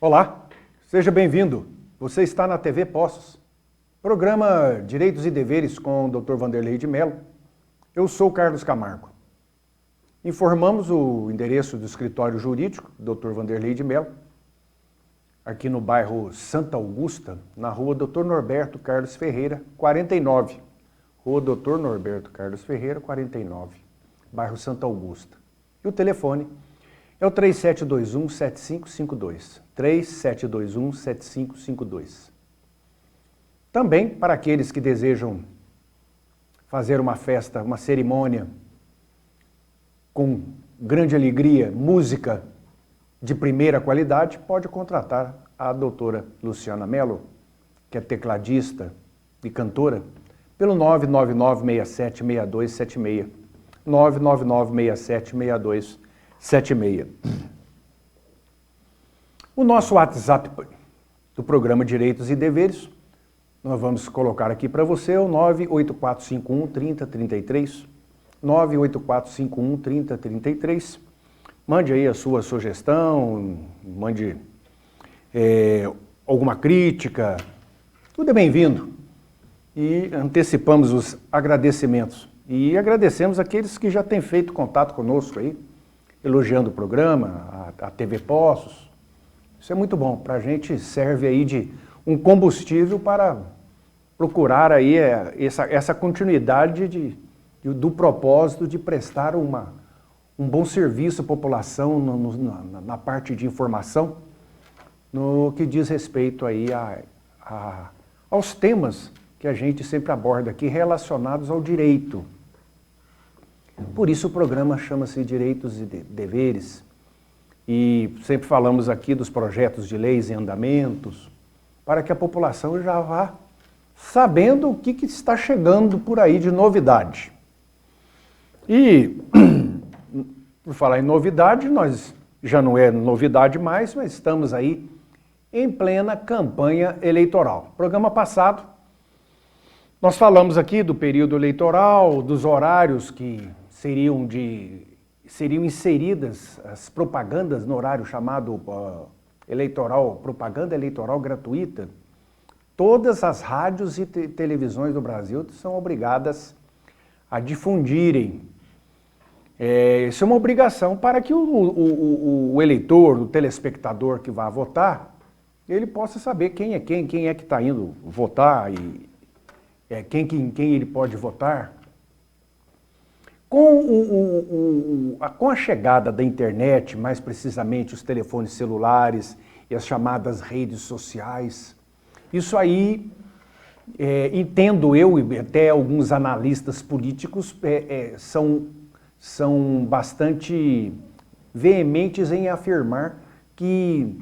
Olá, seja bem-vindo. Você está na TV Poços, programa Direitos e Deveres com o Dr. Vanderlei de Mello. Eu sou o Carlos Camargo. Informamos o endereço do escritório jurídico, Dr. Vanderlei de Mello, aqui no bairro Santa Augusta, na rua Dr. Norberto Carlos Ferreira, 49. Rua Dr. Norberto Carlos Ferreira, 49, bairro Santa Augusta. E o telefone é o 3721-7552, 3721-7552. Também, para aqueles que desejam fazer uma festa, uma cerimônia com grande alegria, música de primeira qualidade, pode contratar a doutora Luciana Mello, que é tecladista e cantora, pelo 999-676276, 999-676276. O nosso WhatsApp do programa Direitos e Deveres, nós vamos colocar aqui para você, é o 98451-3033, 98451-3033. Mande aí a sua sugestão, mande alguma crítica, tudo é bem-vindo. E antecipamos os agradecimentos. E agradecemos aqueles que já têm feito contato conosco aí, elogiando o programa, a TV Poços. Isso é muito bom, para a gente serve aí de um combustível para procurar aí essa continuidade do propósito de prestar um bom serviço à população na parte de informação, no que diz respeito aí aos temas que a gente sempre aborda aqui relacionados ao direito. Por isso o programa chama-se Direitos e Deveres, e sempre falamos aqui dos projetos de leis em andamentos, para que a população já vá sabendo o que está chegando por aí de novidade. E, por falar em novidade, nós já não é novidade mais, mas estamos aí em plena campanha eleitoral. Programa passado, nós falamos aqui do período eleitoral, dos horários que seriam inseridas as propagandas no horário chamado eleitoral, propaganda eleitoral gratuita. Todas as rádios e televisões do Brasil são obrigadas a difundirem. Isso é uma obrigação para que o eleitor, o telespectador que vá votar, ele possa saber quem é que está indo votar e quem ele pode votar. Com a chegada da internet, mais precisamente os telefones celulares e as chamadas redes sociais, isso aí, entendo eu e até alguns analistas políticos são bastante veementes em afirmar que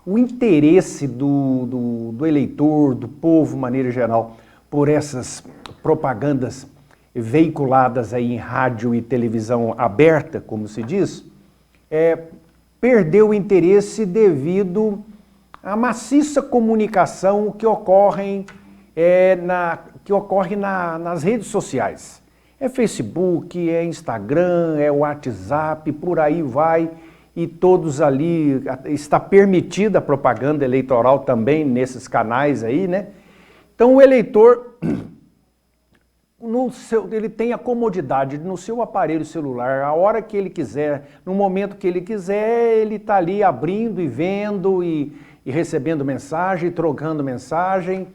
o interesse do eleitor, do povo, de maneira geral, por essas propagandas veiculadas aí em rádio e televisão aberta, como se diz, perdeu o interesse devido à maciça comunicação que ocorre nas redes sociais. É Facebook, é Instagram, é WhatsApp, por aí vai, e todos ali, está permitida a propaganda eleitoral também nesses canais aí, né? Então o eleitor, ele tem a comodidade no seu aparelho celular, a hora que ele quiser, no momento que ele quiser, ele está ali abrindo e vendo e recebendo mensagem, trocando mensagem.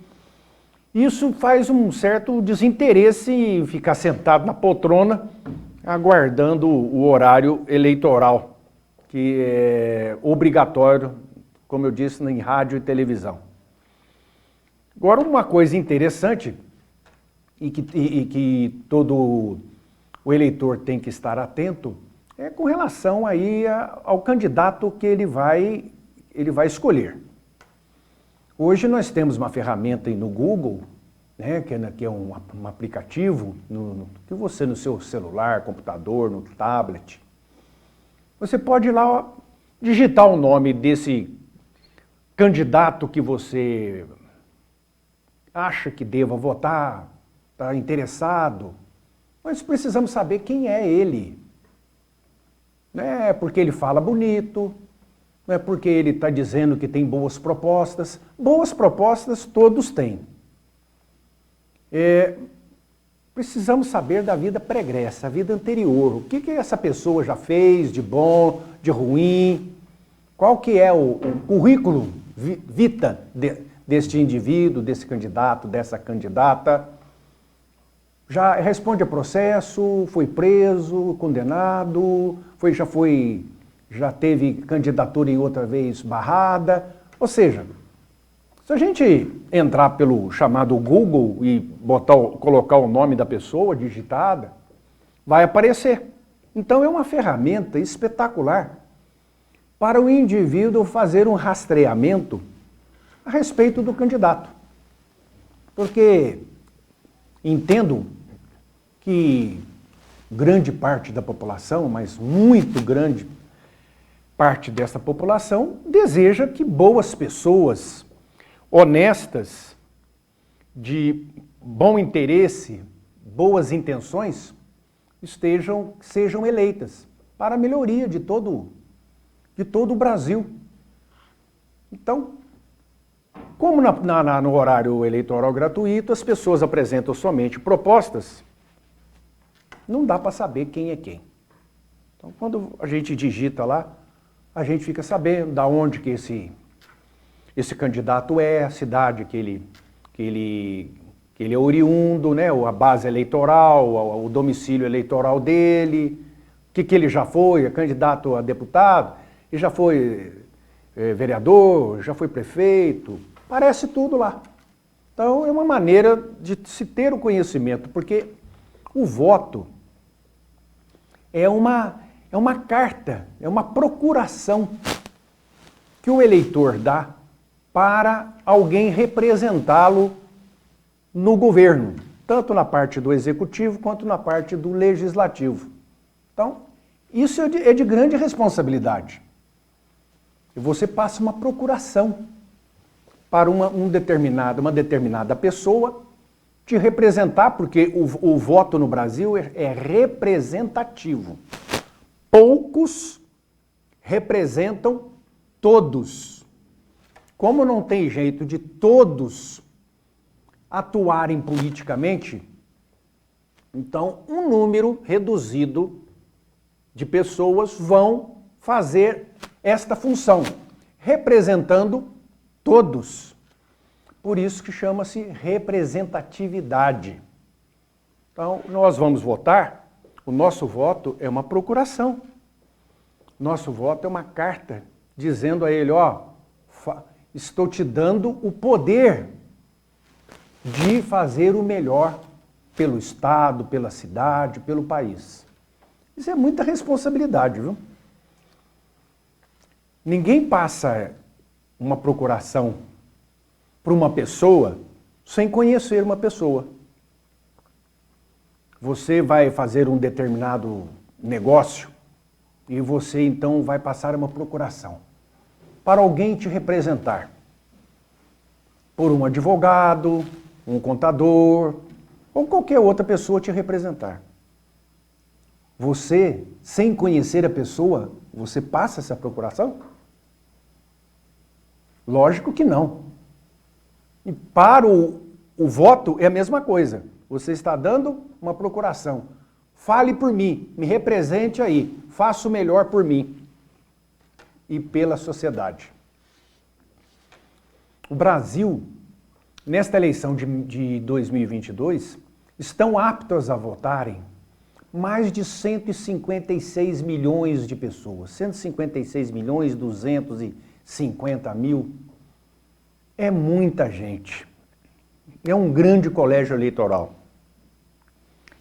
Isso faz um certo desinteresse em ficar sentado na poltrona, aguardando o horário eleitoral, que é obrigatório, como eu disse, em rádio e televisão. Agora, uma coisa interessante e que todo o eleitor tem que estar atento é com relação aí ao candidato que ele vai escolher. Hoje nós temos uma ferramenta aí no Google, né, que é um aplicativo que você no seu celular, computador, no tablet, você pode ir lá digitar o nome desse candidato que você acha que deva votar, está interessado, mas precisamos saber quem é ele. Porque ele fala bonito, não é porque ele está dizendo que tem boas propostas. Boas propostas todos têm. Precisamos saber da vida pregressa, a vida anterior. O que essa pessoa já fez de bom, de ruim? Qual que é o currículo vita deste indivíduo, desse candidato, dessa candidata? Já responde a processo, foi preso, condenado, já teve candidatura em outra vez barrada. Ou seja, se a gente entrar pelo chamado Google e colocar o nome da pessoa digitada, vai aparecer. Então é uma ferramenta espetacular para o indivíduo fazer um rastreamento a respeito do candidato. Porque entendo que grande parte da população, mas muito grande parte dessa população, deseja que boas pessoas, honestas, de bom interesse, boas intenções, sejam eleitas para a melhoria de todo o Brasil. Então, como no horário eleitoral gratuito as pessoas apresentam somente propostas, não dá para saber quem é quem. Então, quando a gente digita lá, a gente fica sabendo de onde que esse candidato é, a cidade que ele é oriundo, né, a base eleitoral, o domicílio eleitoral dele, o que ele já foi, é candidato a deputado, e já foi vereador, já foi prefeito, aparece tudo lá. Então é uma maneira de se ter o conhecimento, porque o voto é uma carta, é uma procuração que o eleitor dá para alguém representá-lo no governo, tanto na parte do executivo quanto na parte do legislativo. Então, isso é de grande responsabilidade. E você passa uma procuração para uma determinada pessoa te representar, porque o voto no Brasil é representativo. Poucos representam todos. Como não tem jeito de todos atuarem politicamente, então um número reduzido de pessoas vão fazer esta função, representando todos. Por isso que chama-se representatividade. Então, nós vamos votar, o nosso voto é uma procuração. Nosso voto é uma carta dizendo a ele, estou te dando o poder de fazer o melhor pelo Estado, pela cidade, pelo país. Isso é muita responsabilidade, viu? Ninguém passa uma procuração para uma pessoa sem conhecer uma pessoa. Você vai fazer um determinado negócio e você então vai passar uma procuração para alguém te representar. Por um advogado, um contador ou qualquer outra pessoa te representar. Você, sem conhecer a pessoa, você passa essa procuração? Lógico que não. E para o voto é a mesma coisa. Você está dando uma procuração. Fale por mim, me represente aí, faça o melhor por mim e pela sociedade. O Brasil, nesta eleição de 2022, estão aptos a votarem mais de 156 milhões de pessoas. 156 milhões 250 mil. É muita gente. É um grande colégio eleitoral.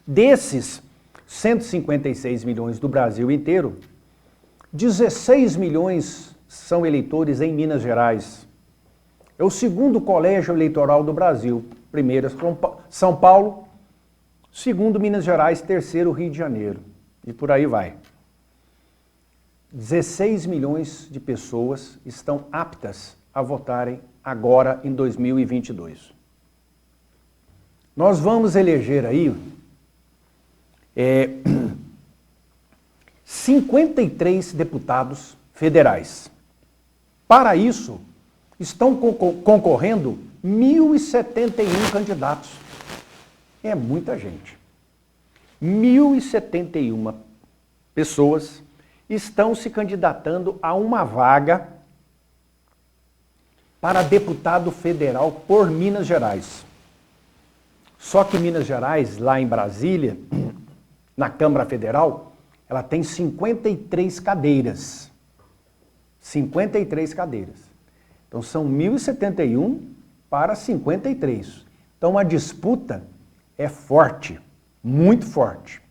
Desses 156 milhões do Brasil inteiro, 16 milhões são eleitores em Minas Gerais. É o segundo colégio eleitoral do Brasil. Primeiro São Paulo, segundo Minas Gerais, terceiro Rio de Janeiro. E por aí vai. 16 milhões de pessoas estão aptas a votarem agora em 2022. Nós vamos eleger aí 53 deputados federais. Para isso, estão concorrendo 1.071 candidatos. É muita gente. 1.071 pessoas estão se candidatando a uma vaga para deputado federal por Minas Gerais. Só que Minas Gerais, lá em Brasília, na Câmara Federal, ela tem 53 cadeiras. 53 cadeiras. Então são 1.071 para 53. Então a disputa é forte, muito forte.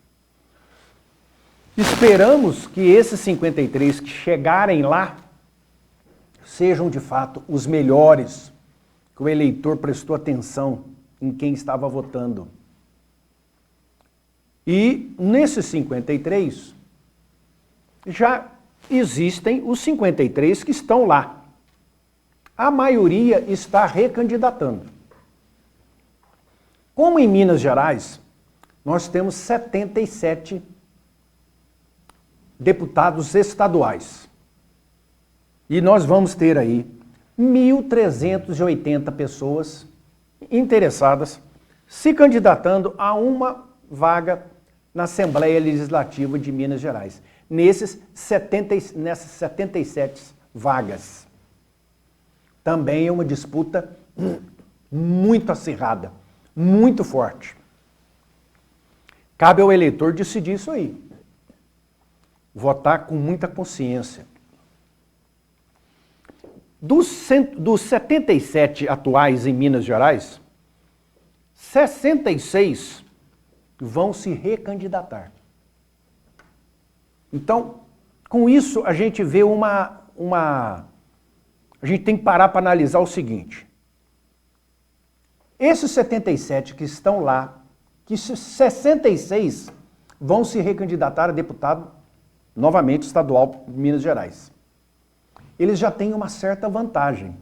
Esperamos que esses 53 que chegarem lá sejam de fato os melhores, que o eleitor prestou atenção em quem estava votando. E nesses 53 já existem os 53 que estão lá. A maioria está recandidatando. Como em Minas Gerais, nós temos 77 deputados estaduais. E nós vamos ter aí 1.380 pessoas interessadas se candidatando a uma vaga na Assembleia Legislativa de Minas Gerais. Nessas 77 vagas. Também é uma disputa muito acirrada, muito forte. Cabe ao eleitor decidir isso aí. Votar com muita consciência. Dos 77 atuais em Minas Gerais, 66 vão se recandidatar. Então, com isso, a gente vê a gente tem que parar para analisar o seguinte. Esses 77 que estão lá, que 66 vão se recandidatar a deputado, novamente, estadual de Minas Gerais. Eles já têm uma certa vantagem.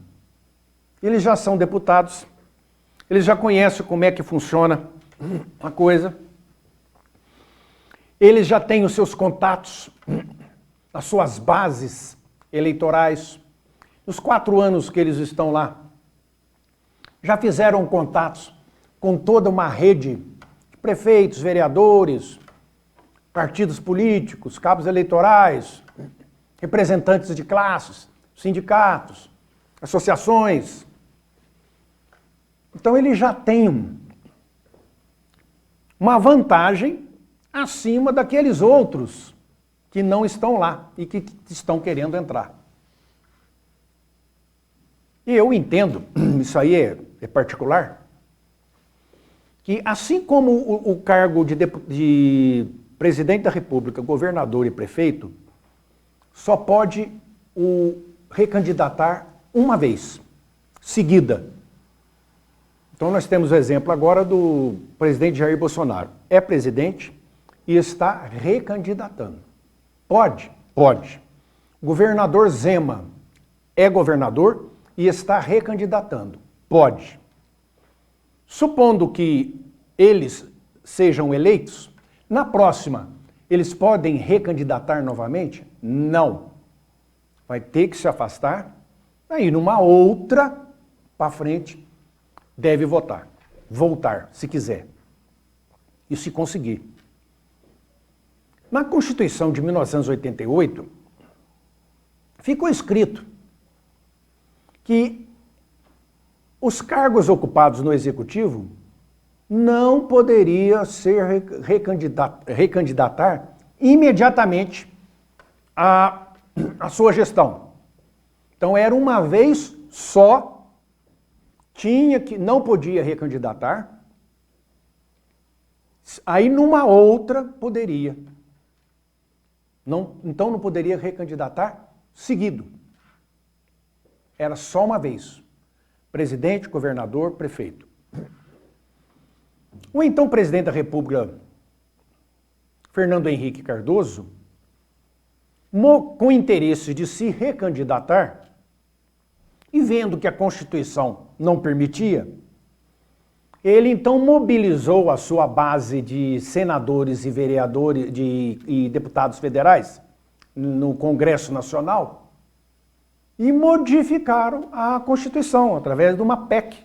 Eles já são deputados, eles já conhecem como é que funciona a coisa, eles já têm os seus contatos, as suas bases eleitorais. Nos 4 anos que eles estão lá, já fizeram contatos com toda uma rede de prefeitos, vereadores, partidos políticos, cabos eleitorais, representantes de classes, sindicatos, associações. Então eles já têm uma vantagem acima daqueles outros que não estão lá e que estão querendo entrar. E eu entendo, isso aí é particular, que assim como o cargo de presidente da República, governador e prefeito, só pode o recandidatar uma vez, seguida. Então nós temos o exemplo agora do presidente Jair Bolsonaro. É presidente e está recandidatando. Pode? Pode. Governador Zema é governador e está recandidatando. Pode. Supondo que eles sejam eleitos, na próxima, eles podem recandidatar novamente? Não. Vai ter que se afastar, aí numa outra, para frente, deve voltar, se quiser. E se conseguir. Na Constituição de 1988, ficou escrito que os cargos ocupados no Executivo não poderia ser recandidatar imediatamente à sua gestão. Então era uma vez só, não podia recandidatar, aí numa outra poderia. Então não poderia recandidatar seguido. Era só uma vez. Presidente, governador, prefeito. O então presidente da República, Fernando Henrique Cardoso, com interesse de se recandidatar, e vendo que a Constituição não permitia, ele então mobilizou a sua base de senadores e vereadores e deputados federais no Congresso Nacional e modificaram a Constituição através de uma PEC,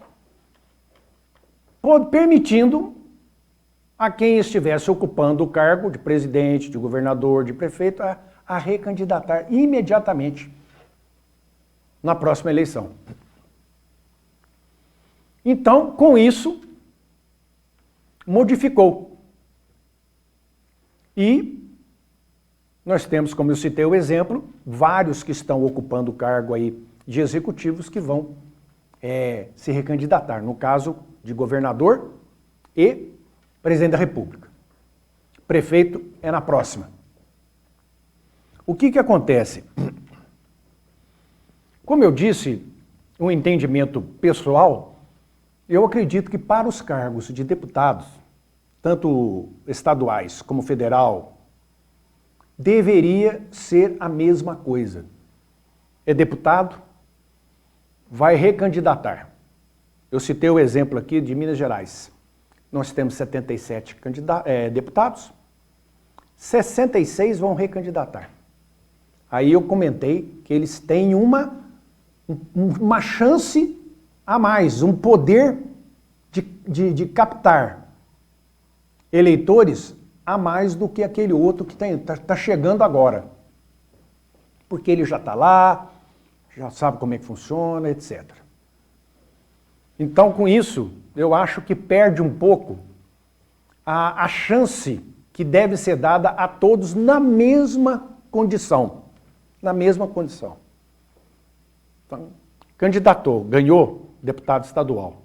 permitindo a quem estivesse ocupando o cargo de presidente, de governador, de prefeito, a recandidatar imediatamente na próxima eleição. Então, com isso, modificou. E nós temos, como eu citei o exemplo, vários que estão ocupando o cargo aí de executivos que vão se recandidatar, no caso de governador e presidente da República. Prefeito é na próxima. O que acontece? Como eu disse, um entendimento pessoal, eu acredito que para os cargos de deputados, tanto estaduais como federal, deveria ser a mesma coisa. É deputado, vai recandidatar. Eu citei o exemplo aqui de Minas Gerais. Nós temos 77 deputados, 66 vão recandidatar. Aí eu comentei que eles têm uma chance a mais, um poder de captar eleitores a mais do que aquele outro que está chegando agora. Porque ele já está lá, já sabe como é que funciona, etc. Então, com isso, eu acho que perde um pouco a chance que deve ser dada a todos na mesma condição. Na mesma condição. Então, candidatou, ganhou deputado estadual.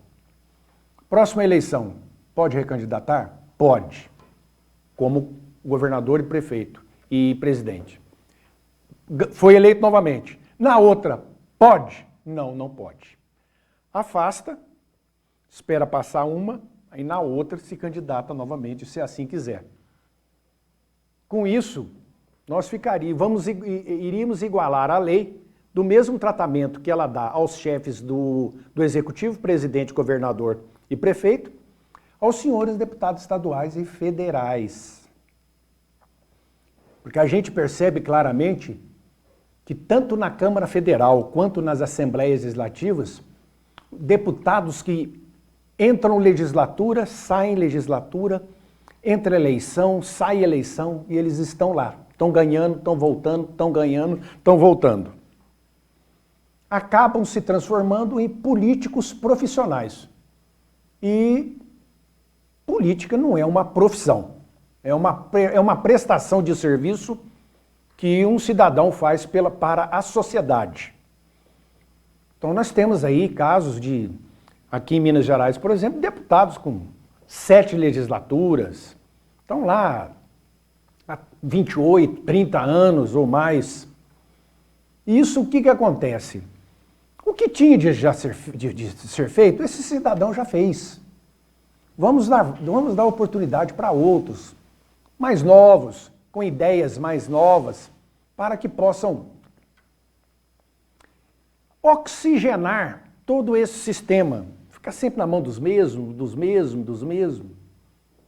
Próxima eleição, pode recandidatar? Pode. Como governador e prefeito e presidente. Foi eleito novamente. Na outra, pode? Não, não pode. Afasta, espera passar uma, aí na outra se candidata novamente, se assim quiser. Com isso, nós iríamos igualar a lei do mesmo tratamento que ela dá aos chefes do Executivo, presidente, governador e prefeito, aos senhores deputados estaduais e federais. Porque a gente percebe claramente que tanto na Câmara Federal quanto nas Assembleias Legislativas, deputados que entram legislatura, saem legislatura, entra eleição, sai eleição e eles estão lá. Estão ganhando, estão voltando, estão ganhando, estão voltando. Acabam se transformando em políticos profissionais. E política não é uma profissão, é uma prestação de serviço que um cidadão faz para a sociedade. Então nós temos aí casos aqui em Minas Gerais, por exemplo, deputados com 7 legislaturas, estão lá há 28, 30 anos ou mais. Isso o que acontece? O que tinha de ser feito, esse cidadão já fez. Vamos dar oportunidade para outros, mais novos, com ideias mais novas, para que possam oxigenar todo esse sistema. Fica sempre na mão dos mesmos,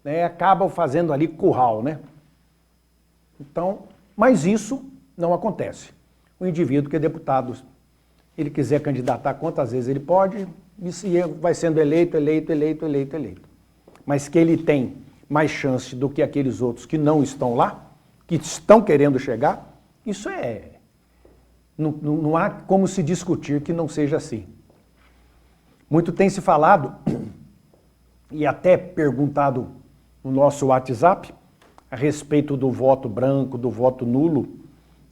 né? Acabam fazendo ali curral, né? Então, mas isso não acontece. O indivíduo que é deputado, ele quiser candidatar quantas vezes ele pode, e vai sendo eleito. Mas que ele tem mais chance do que aqueles outros que não estão lá, que estão querendo chegar, isso não há como se discutir que não seja assim. Muito tem se falado, e até perguntado no nosso WhatsApp, a respeito do voto branco, do voto nulo,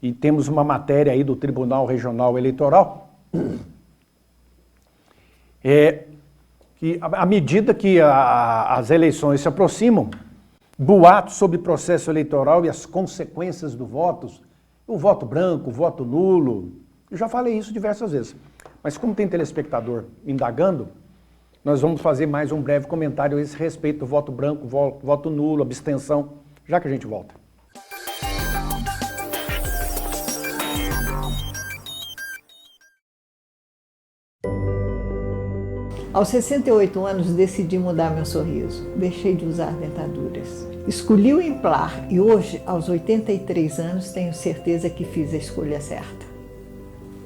e temos uma matéria aí do Tribunal Regional Eleitoral, que à medida que as eleições se aproximam, boatos sobre processo eleitoral e as consequências do voto, o voto branco, o voto nulo, eu já falei isso diversas vezes, mas como tem telespectador indagando, nós vamos fazer mais um breve comentário a esse respeito do voto branco, voto nulo, abstenção, já que a gente volta. Aos 68 anos decidi mudar meu sorriso. Deixei de usar dentaduras. Escolhi o Implar e hoje, aos 83 anos, tenho certeza que fiz a escolha certa.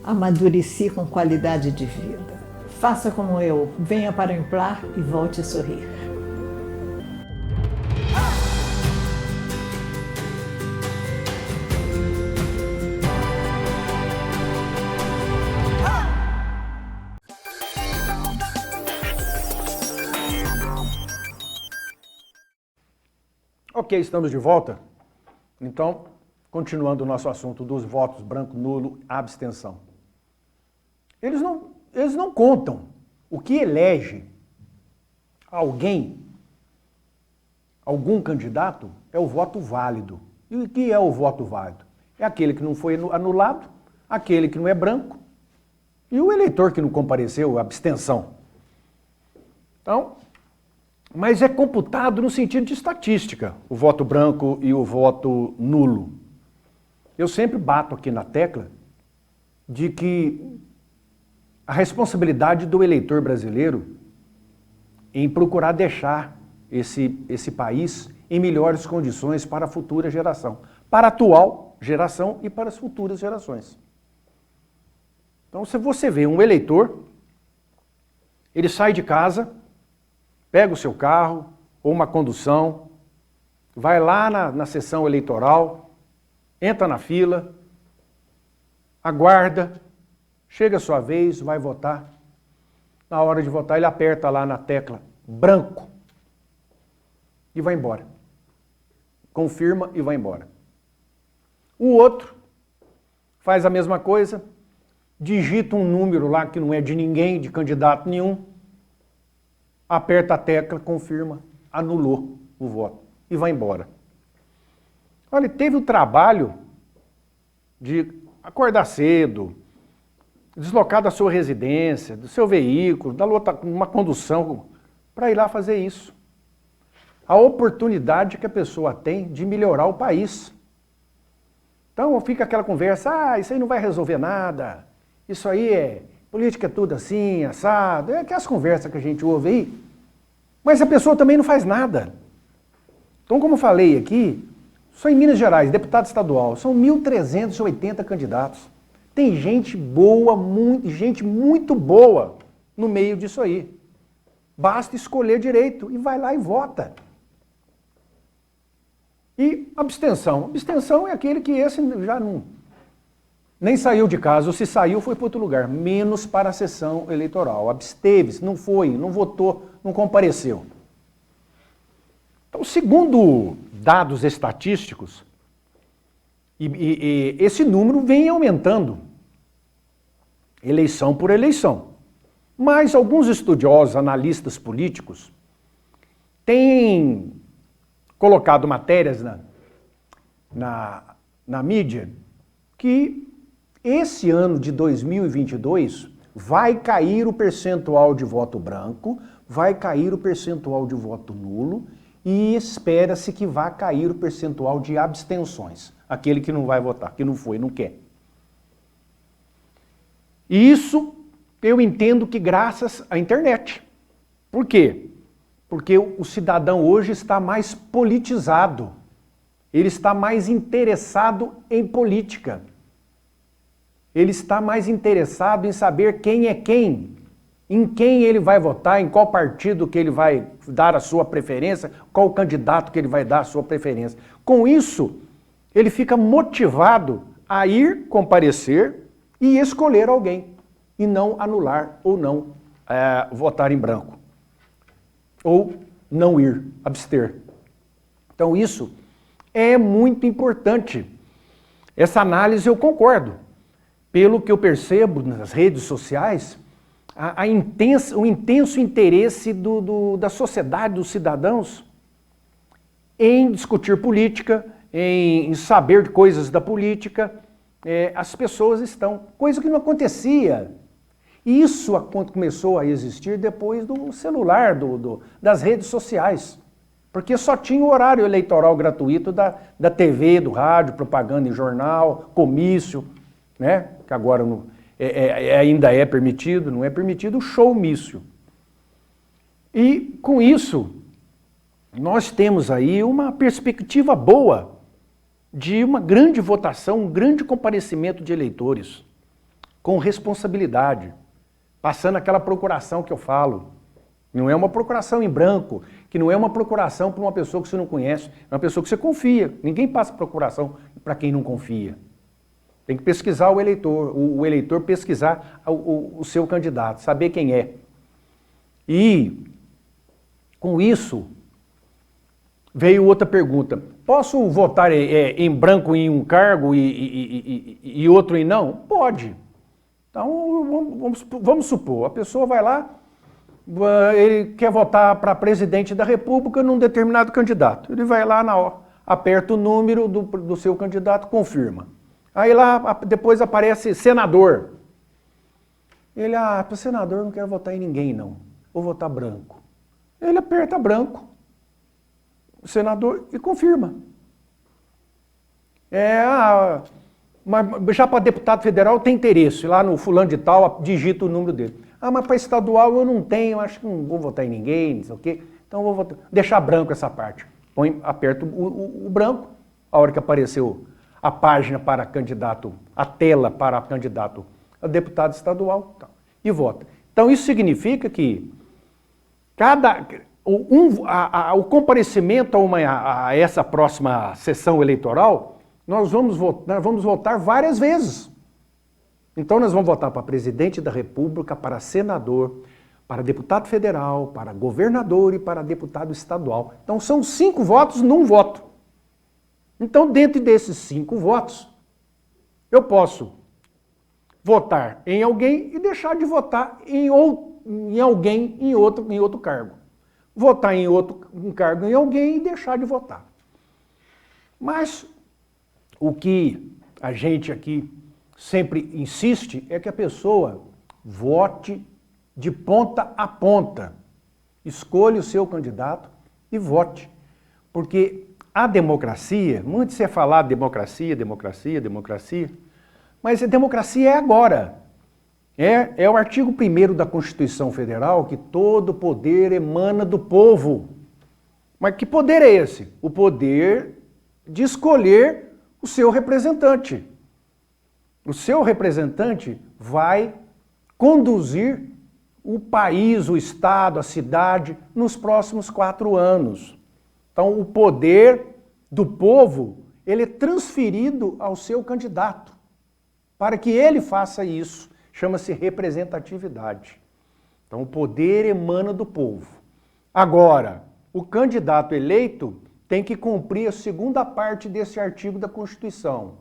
amadureci com qualidade de vida. Faça como eu, venha para o Implar e volte a sorrir. Ok, estamos de volta. Então, continuando o nosso assunto dos votos branco, nulo, abstenção. Eles não contam o que elege alguém, algum candidato, é o voto válido. E o que é o voto válido? É aquele que não foi anulado, aquele que não é branco e o eleitor que não compareceu, a abstenção. Então, mas é computado no sentido de estatística, o voto branco e o voto nulo. Eu sempre bato aqui na tecla de que a responsabilidade do eleitor brasileiro em procurar deixar esse país em melhores condições para a futura geração, para a atual geração e para as futuras gerações. Então, se você vê um eleitor, ele sai de casa, pega o seu carro ou uma condução, vai lá na sessão eleitoral, entra na fila, aguarda, chega a sua vez, vai votar. Na hora de votar, ele aperta lá na tecla branco e vai embora. Confirma e vai embora. O outro faz a mesma coisa, digita um número lá que não é de ninguém, de candidato nenhum, aperta a tecla, confirma, anulou o voto e vai embora. Olha, teve o trabalho de acordar cedo, deslocar da sua residência, do seu veículo, dar uma condução para ir lá fazer isso. A oportunidade que a pessoa tem de melhorar o país. Então fica aquela conversa, isso aí não vai resolver nada, isso aí política é tudo assim, assado, é aquelas conversas que a gente ouve aí, mas a pessoa também não faz nada. Então, como eu falei aqui, só em Minas Gerais, deputado estadual, são 1.380 candidatos. Tem gente boa, gente muito boa no meio disso aí. Basta escolher direito e vai lá e vota. E abstenção. Abstenção é aquele que esse já nem saiu de casa, ou se saiu foi para outro lugar, menos para a sessão eleitoral. Absteve-se, não foi, não votou, não compareceu. Então, segundo dados estatísticos, e esse número vem aumentando, eleição por eleição. Mas alguns estudiosos, analistas políticos, têm colocado matérias na mídia que esse ano de 2022 vai cair o percentual de voto branco, vai cair o percentual de voto nulo e espera-se que vá cair o percentual de abstenções, aquele que não vai votar, que não foi, não quer. E isso eu entendo que graças à internet. Por quê? Porque o cidadão hoje está mais politizado, ele está mais interessado em política. Ele está mais interessado em saber quem é quem, em quem ele vai votar, em qual partido que ele vai dar a sua preferência, qual candidato que ele vai dar a sua preferência. Com isso, ele fica motivado a ir comparecer e escolher alguém, e não anular ou não votar em branco, ou não ir, abster. Então isso é muito importante. Essa análise eu concordo. Pelo que eu percebo nas redes sociais, o intenso interesse da sociedade, dos cidadãos, em discutir política, em saber de coisas da política, as pessoas estão, coisa que não acontecia. Isso começou a existir depois do celular, das redes sociais, porque só tinha o horário eleitoral gratuito da TV, do rádio, propaganda em jornal, comício, né? Que agora ainda é permitido, não é permitido o showmício. E com isso, nós temos aí uma perspectiva boa de uma grande votação, um grande comparecimento de eleitores. com responsabilidade, passando aquela procuração que eu falo. Não é uma procuração em branco, que não é uma procuração para uma pessoa que você não conhece, é uma pessoa que você confia. Ninguém passa procuração para quem não confia. Tem que pesquisar o eleitor pesquisar o seu candidato, saber quem é. E, com isso, veio outra pergunta. Posso votar em branco em um cargo e outro em não? Pode. Então, vamos supor, a pessoa vai lá, ele quer votar para presidente da República num determinado candidato. Ele vai lá, aperta o número do seu candidato, confirma. Aí lá depois aparece senador. Ele, para senador eu não quero votar em ninguém não, vou votar branco. Ele aperta branco, o senador, e confirma. Mas já para deputado federal tem interesse, lá no fulano de tal, digita o número dele. Mas para estadual eu não tenho, acho que não vou votar em ninguém, não sei o quê, então vou deixar branco essa parte. Aperta o branco, a hora que apareceu a página para candidato, a tela para candidato a deputado estadual, e vota. Então isso significa que o comparecimento a essa próxima sessão eleitoral, nós vamos votar várias vezes. Então nós vamos votar para presidente da República, para senador, para deputado federal, para governador e para deputado estadual. Então são 5 votos num voto. Então, dentro desses 5 votos, eu posso votar em alguém e deixar de votar em alguém em outro cargo. Votar em um cargo em alguém e deixar de votar. Mas o que a gente aqui sempre insiste é que a pessoa vote de ponta a ponta. Escolha o seu candidato e vote. Porque a democracia, muito se falar democracia, mas a democracia é agora. É o artigo 1º da Constituição Federal que todo poder emana do povo. Mas que poder é esse? O poder de escolher o seu representante. O seu representante vai conduzir o país, o estado, a cidade nos próximos 4 anos. Então, o poder do povo, ele é transferido ao seu candidato, para que ele faça isso. Chama-se representatividade. Então, o poder emana do povo. Agora, o candidato eleito tem que cumprir a 2ª parte desse artigo da Constituição.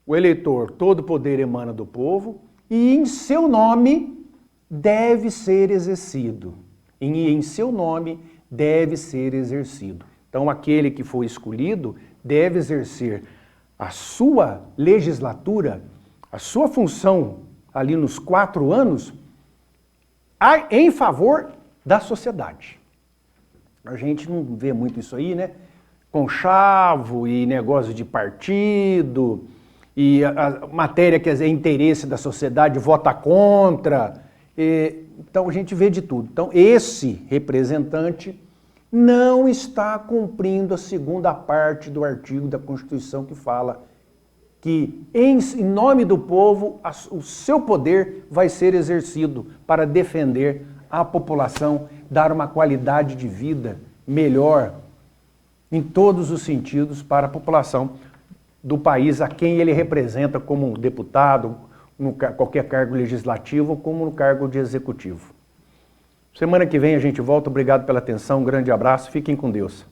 O eleitor, todo poder emana do povo, e em seu nome deve ser exercido. E em seu nome deve ser exercido. Então, aquele que foi escolhido deve exercer a sua legislatura, a sua função ali nos 4 anos, em favor da sociedade. A gente não vê muito isso aí, né? Conchavo e negócio de partido, e a matéria que é interesse da sociedade vota contra. Então, a gente vê de tudo. Então, esse representante não está cumprindo a 2ª parte do artigo da Constituição que fala que, em nome do povo, o seu poder vai ser exercido para defender a população, dar uma qualidade de vida melhor, em todos os sentidos, para a população do país a quem ele representa como deputado, qualquer cargo legislativo, como no cargo de executivo. Semana que vem a gente volta. Obrigado pela atenção, um grande abraço, fiquem com Deus.